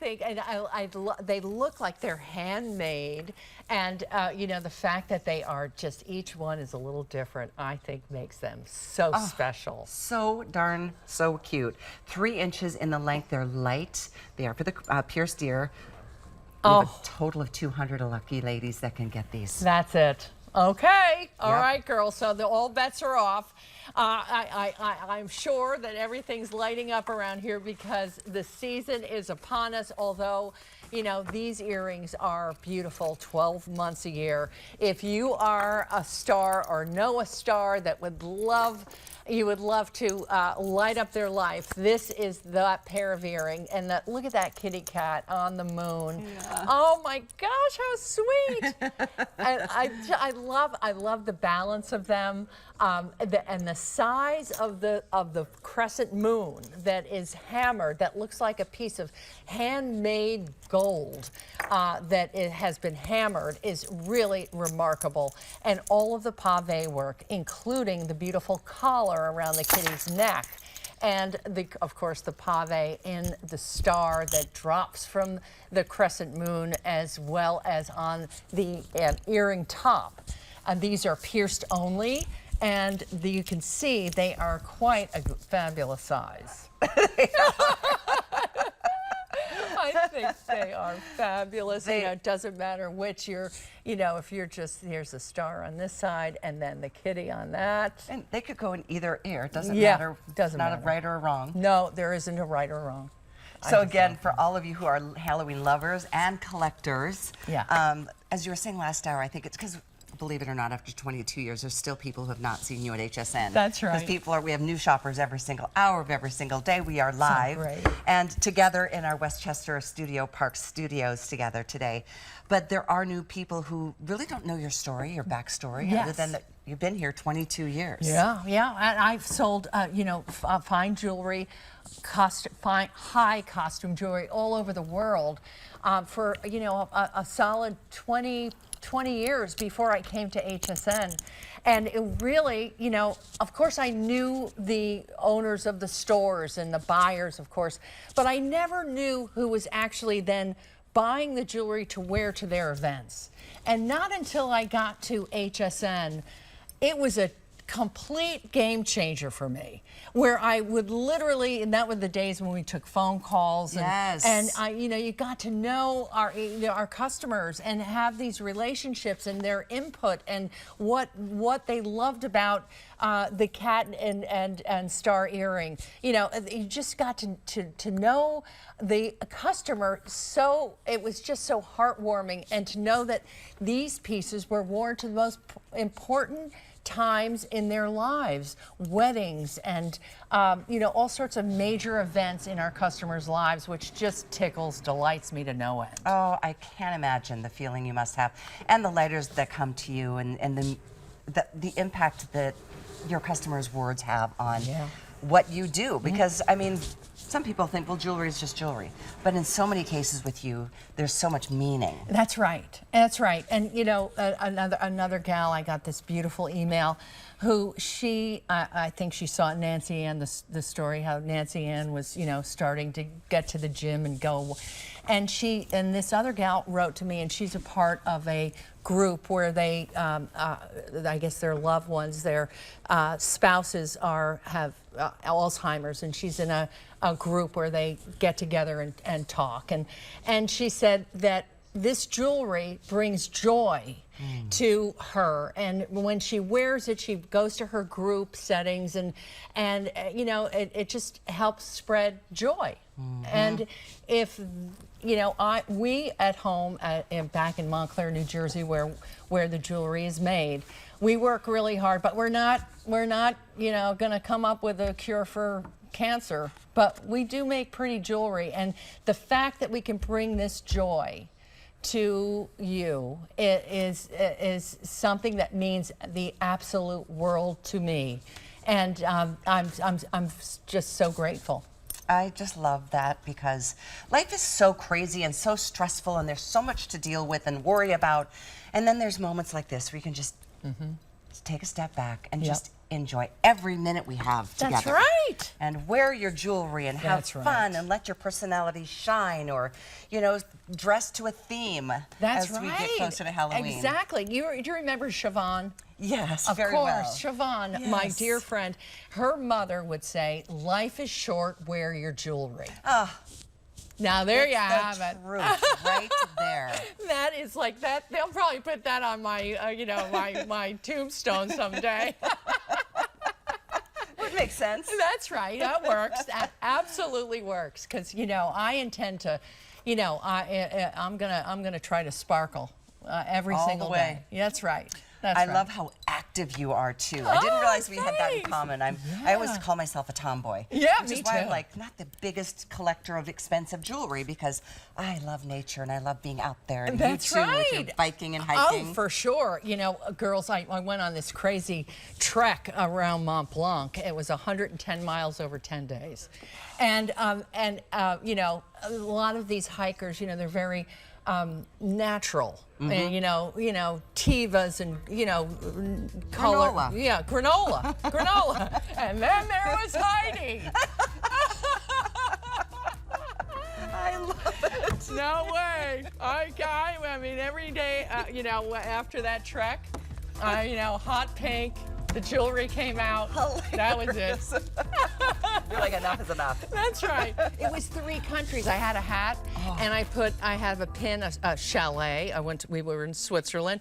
And they look like they're handmade, and you know, the fact that they are just, each one is a little different, I think makes them so special. So darn so cute. 3 inches in the length. They're light. They are for the pierced ear. We have a total of 200 lucky ladies that can get these. That's it. Okay. All right, girls. So all bets are off. I'm sure that everything's lighting up around here because the season is upon us, although, you know, these earrings are beautiful 12 months a year. If you are a star or know a star that would love, you would love to light up their life, this is that pair of earring. And look at that kitty cat on the moon. Yeah. Oh my gosh, how sweet. And I love the balance of them, and the size of the crescent moon that is hammered, that looks like a piece of handmade gold that it has been hammered, is really remarkable. And all of the pavé work, including the beautiful collar around the kitty's neck, and of course the pavé in the star that drops from the crescent moon, as well as on the earring top. And these are pierced only, and you can see they are quite a fabulous size. I think they are fabulous. You know, it doesn't matter which you're, you know, if you're just, here's a star on this side and then the kitty on that. And they could go in either ear. It doesn't matter. Doesn't matter. Not a right or a wrong. No, there isn't a right or wrong. So again, for all of you who are Halloween lovers and collectors, as you were saying last hour, I think it's because, believe it or not, after 22 years, there's still people who have not seen you at HSN. That's right. Because people we have new shoppers every single hour of every single day. We are live and together in our Westchester Studio Park studios together today. But there are new people who really don't know your story, your backstory, other than that you've been here 22 years. Yeah, yeah. And I've sold, you know, fine jewelry, high costume jewelry all over the world for, you know, a solid 20 years before I came to HSN. And it really, you know, of course I knew the owners of the stores and the buyers, of course, but I never knew who was actually then buying the jewelry to wear to their events. And not until I got to HSN, it was a complete game changer for me, where I would literally, and that were the days when we took phone calls, and I, you know, you got to know our customers and have these relationships and their input and what they loved about the cat and star earring. You know, you just got to know the customer. So it was just so heartwarming, and to know that these pieces were worn to the most important times in their lives, weddings, and you know, all sorts of major events in our customers' lives, which just delights me to no end. Oh, I can't imagine the feeling you must have, and the letters that come to you, and the impact that your customers' words have on what you do. Because I mean, some people think, well, jewelry is just jewelry, but in so many cases with you, there's so much meaning. That's right. That's right. And you know, another gal, I got this beautiful email, who I think she saw Nancy Ann, the story, how Nancy Ann was, you know, starting to get to the gym and go, and this other gal wrote to me, and she's a part of a group where they, I guess their loved ones, their spouses have Alzheimer's, and she's in a group where they get together and talk, and she said that this jewelry brings joy to her, and when she wears it, she goes to her group settings, and you know, it just helps spread joy. And if, you know, we at home back in Montclair, New Jersey, where the jewelry is made, we work really hard, but we're not, you know, going to come up with a cure for cancer, but we do make pretty jewelry, and the fact that we can bring this joy to you is something that means the absolute world to me, and I'm just so grateful. I just love that, because life is so crazy and so stressful, and there's so much to deal with and worry about, and then there's moments like this where you can just take a step back and just enjoy every minute we have together. That's right. And wear your jewelry and have That's fun right. and let your personality shine, or, you know, dress to a theme That's as right. we get closer to Halloween. Exactly. Do you remember Siobhan? Yes, Of very course, well. Siobhan, my Yes. dear friend, her mother would say, "Life is short, wear your jewelry." Ah, Now there it's you the have it. truth right there. That is like that. They'll probably put that on my, you know, my tombstone someday. Would make sense. That's right. That works. That absolutely works. Because you know, I intend to, you know, I'm gonna try to sparkle every All the single way. day. That's right. That's I right. love how active you are too. I didn't realize we had that in thanks. common. I always call myself a tomboy. Yeah, which me is why I'm too. like not the biggest collector of expensive jewelry, because I love nature and I love being out there. And That's you too, with your right. biking and hiking. Oh, for sure. You know, girls, I went on this crazy trek around Mont Blanc. It was 110 miles over 10 days. And you know, a lot of these hikers, you know, they're very natural. And, you know, Tivas and, you know, color. Granola. Yeah, granola. And then there was Heidi. I love it. No way. I mean, every day, you know, after that trek, you know, hot pink, the jewelry came out. That was it. You're like, enough is enough. That's right. It was 3 countries. I had a hat, and I have a pin, a chalet. We were in Switzerland.